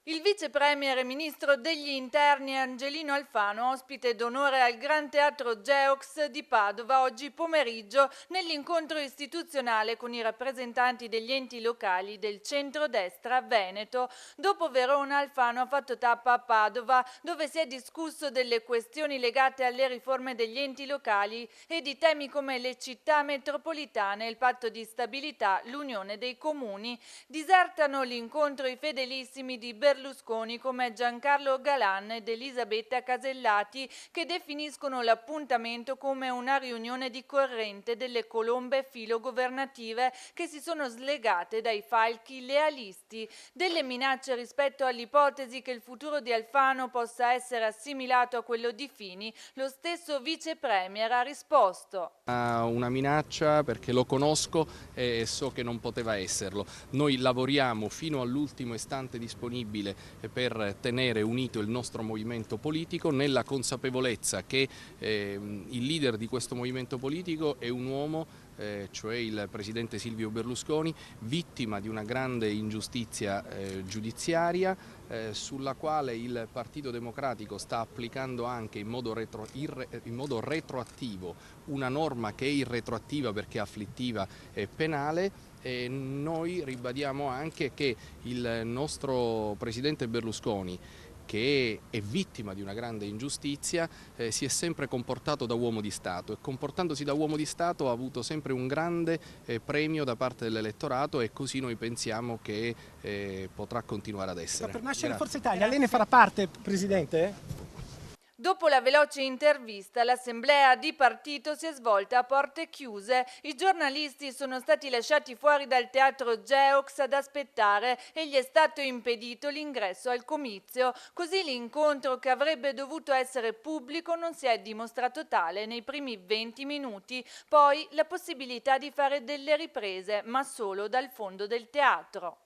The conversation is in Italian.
Il vice premier e ministro degli interni Angelino Alfano, ospite d'onore al Gran Teatro Geox di Padova oggi pomeriggio nell'incontro istituzionale con i rappresentanti degli enti locali del centrodestra veneto. Dopo Verona, Alfano ha fatto tappa a Padova, dove si è discusso delle questioni legate alle riforme degli enti locali e di temi come le città metropolitane, il patto di stabilità, l'unione dei comuni. Disertano l'incontro i fedelissimi di Berlusconi come Giancarlo Galan ed Elisabetta Casellati, che definiscono l'appuntamento come una riunione di corrente delle colombe filogovernative che si sono slegate dai falchi lealisti. Delle minacce rispetto all'ipotesi che il futuro di Alfano possa essere assimilato a quello di Fini, lo stesso vice premier ha risposto. Una minaccia perché lo conosco e so che non poteva esserlo. Noi lavoriamo fino all'ultimo istante disponibile per tenere unito il nostro movimento politico, nella consapevolezza che il leader di questo movimento politico è un uomo, cioè il presidente Silvio Berlusconi, vittima di una grande ingiustizia giudiziaria sulla quale il Partito Democratico sta applicando anche in modo retroattivo una norma che è irretroattiva perché afflittiva e penale. E noi ribadiamo anche che il nostro presidente Berlusconi, che è vittima di una grande ingiustizia, si è sempre comportato da uomo di Stato e comportandosi da uomo di Stato ha avuto sempre un grande premio da parte dell'elettorato e così noi pensiamo che potrà continuare ad essere. Per nascere Grazie. Forza Italia, lei ne farà parte, Presidente? Dopo la veloce intervista, l'assemblea di partito si è svolta a porte chiuse. I giornalisti sono stati lasciati fuori dal teatro Geox ad aspettare e gli è stato impedito l'ingresso al comizio. Così l'incontro, che avrebbe dovuto essere pubblico, non si è dimostrato tale nei primi 20 minuti. Poi la possibilità di fare delle riprese, ma solo dal fondo del teatro.